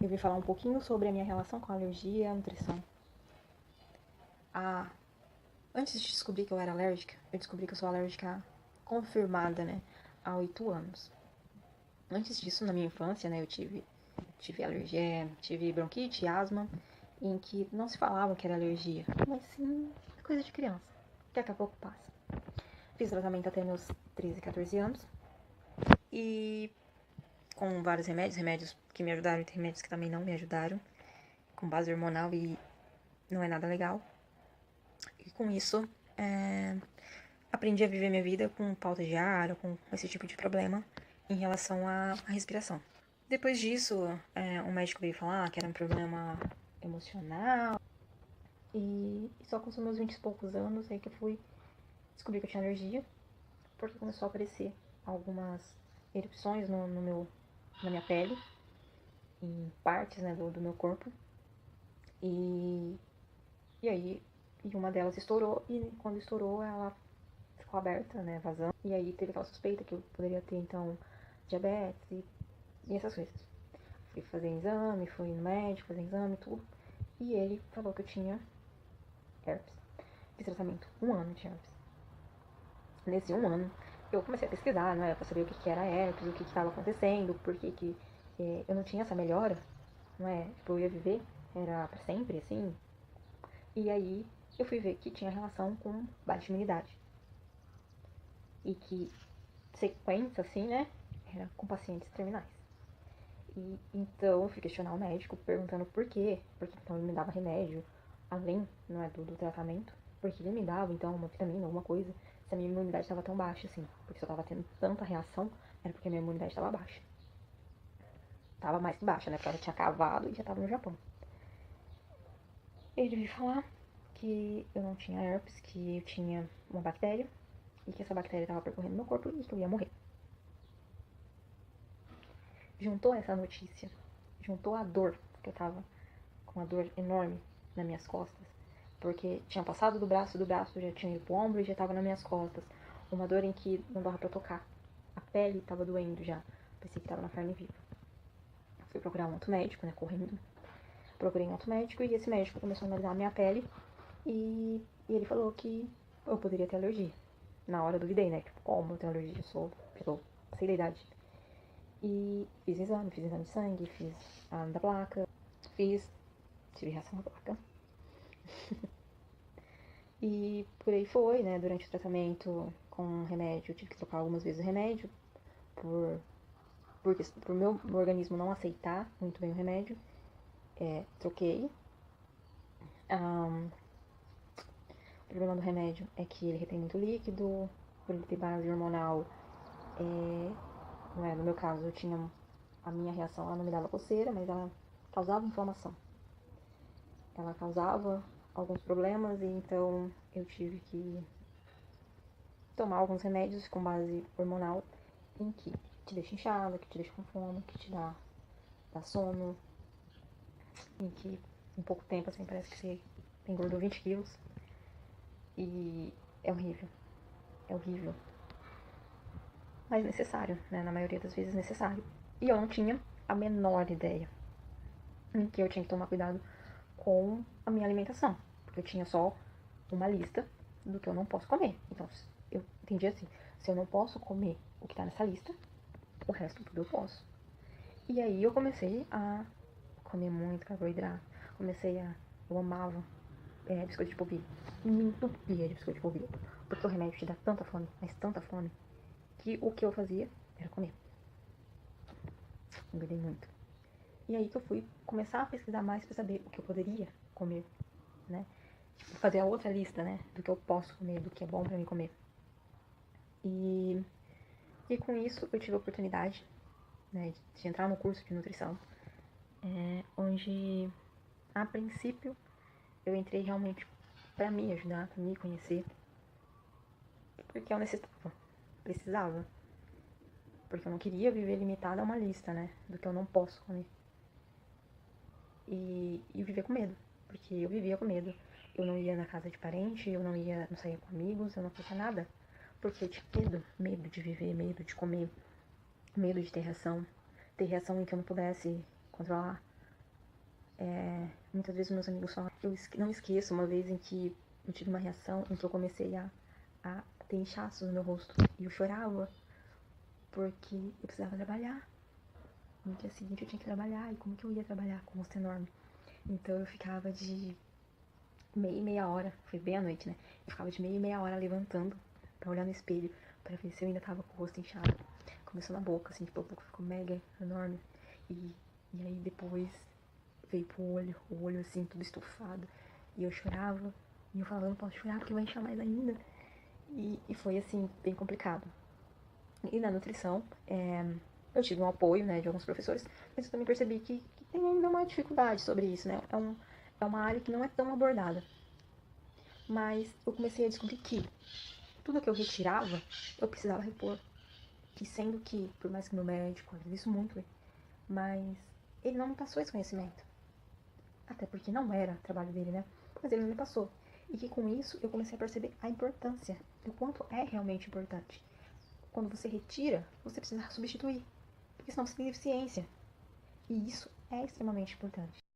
eu vim falar um pouquinho sobre a minha relação com a alergia e a nutrição. Antes de descobrir que eu era alérgica, eu descobri que eu sou alérgica confirmada, né, há 8 anos. Antes disso, na minha infância, né, eu tive alergia, tive bronquite, asma, em que não se falava que era alergia, mas sim coisa de criança, que daqui a pouco passa. Fiz tratamento até meus 13, 14 anos, e com vários remédios que me ajudaram e remédios que também não me ajudaram, com base hormonal e não é nada legal. E com isso, aprendi a viver minha vida com falta de ar ou com esse tipo de problema em relação à respiração. Depois disso, um médico veio falar que era um problema emocional. E só com os meus 20 e poucos anos aí que eu fui descobrir que eu tinha alergia, porque começou a aparecer algumas erupções na minha pele, em partes, né, do meu corpo. E aí uma delas estourou, e quando estourou ela ficou aberta, né, vazando. E aí teve aquela suspeita que eu poderia ter, então, diabetes e essas coisas. Fui fazer exame, fui no médico fazer exame, tudo. E ele falou que eu tinha herpes. Fiz tratamento 1 ano de herpes. Nesse 1 ano, eu comecei a pesquisar, né, pra saber o que era herpes, o que estava acontecendo, por que eu não tinha essa melhora, não é? Tipo, eu ia viver, era pra sempre, assim. E aí, eu fui ver que tinha relação com baixa imunidade. E que sequência, assim, né, era com pacientes terminais. E então eu fui questionar o médico, perguntando por quê. Porque então ele me dava remédio, além, não é, do tratamento. Porque ele me dava, então, uma vitamina, alguma coisa, se a minha imunidade estava tão baixa, assim. Porque se eu tava tendo tanta reação, era porque a minha imunidade estava baixa. Tava mais que baixa, né, porque ela tinha cavado e já tava no Japão. Ele veio falar que eu não tinha herpes, que eu tinha uma bactéria, e que essa bactéria estava percorrendo meu corpo e que eu ia morrer. Juntou essa notícia, juntou a dor, porque eu tava com uma dor enorme nas minhas costas, porque tinha passado do braço já tinha ido pro ombro e já tava nas minhas costas. Uma dor em que não dava pra tocar. A pele tava doendo já. Pensei que tava na carne viva. Fui procurar um outro médico, né, correndo. Procurei um outro médico e esse médico começou a analisar a minha pele e ele falou que eu poderia ter alergia. Na hora eu duvidei, né, tipo, como eu tenho alergia? Eu sei da idade. E fiz exame de sangue, fiz a da placa, tive reação à placa. E por aí foi, né? Durante o tratamento com remédio, eu tive que trocar algumas vezes o remédio por meu organismo não aceitar muito bem o remédio. Troquei. O problema do remédio é que ele retém muito líquido, por ele ter base hormonal. Não é, no meu caso, eu tinha a minha reação, ela não me dava coceira, mas ela causava inflamação. Ela causava alguns problemas e então eu tive que tomar alguns remédios com base hormonal em que te deixa inchada, que te deixa com fome, que te dá sono, em que em pouco tempo assim parece que você engordou 20 quilos. E é horrível. É horrível. Mas necessário, né? Na maioria das vezes necessário. E eu não tinha a menor ideia em que eu tinha que tomar cuidado com a minha alimentação. Porque eu tinha só uma lista do que eu não posso comer. Então, eu entendi assim, se eu não posso comer o que tá nessa lista, o resto tudo eu posso. E aí eu comecei a comer muito carboidrato. Eu amava biscoito de polvilho. Me entupia de biscoito de polvilho. Porque o remédio te dá tanta fome, mas tanta fome, que o que eu fazia era comer. Engordei muito. E aí que eu fui começar a pesquisar mais pra saber o que eu poderia comer, né? Tipo, fazer a outra lista, né? Do que eu posso comer, do que é bom pra mim comer. E com isso eu tive a oportunidade, né, de entrar no curso de nutrição, onde a princípio eu entrei realmente pra me ajudar, pra me conhecer, porque eu precisava, porque eu não queria viver limitada a uma lista, né, do que eu não posso comer, e viver com medo, porque eu vivia com medo. Eu não ia na casa de parente, eu não saía com amigos, eu não fazia nada, porque eu tinha medo de viver, medo de comer, medo de ter reação em que eu não pudesse controlar, Muitas vezes meus amigos falam, não esqueço uma vez em que eu tive uma reação em que eu comecei a ter inchaços no meu rosto. E eu chorava porque eu precisava trabalhar. No dia seguinte eu tinha que trabalhar, e como que eu ia trabalhar com o rosto enorme? Então eu ficava de meia e meia hora, foi bem à noite, né? Eu ficava de meia e meia hora levantando pra olhar no espelho, pra ver se eu ainda tava com o rosto inchado. Começou na boca, assim, tipo, a boca ficou mega enorme. E, e aí depois veio pro olho, o olho assim, tudo estufado. E eu chorava, e eu falava, não posso chorar porque vai inchar mais ainda. E foi assim, bem complicado. E na nutrição, eu tive um apoio, né, de alguns professores, mas eu também percebi que tem ainda uma dificuldade sobre isso, né? É uma área que não é tão abordada. Mas eu comecei a descobrir que tudo que eu retirava, eu precisava repor. E sendo que, por mais que meu médico, isso muito, mas ele não me passou esse conhecimento. Até porque não era trabalho dele, né? Mas ele me passou. E que com isso eu comecei a perceber a importância, o quanto é realmente importante. Quando você retira, você precisa substituir. Porque senão você tem deficiência. E isso é extremamente importante.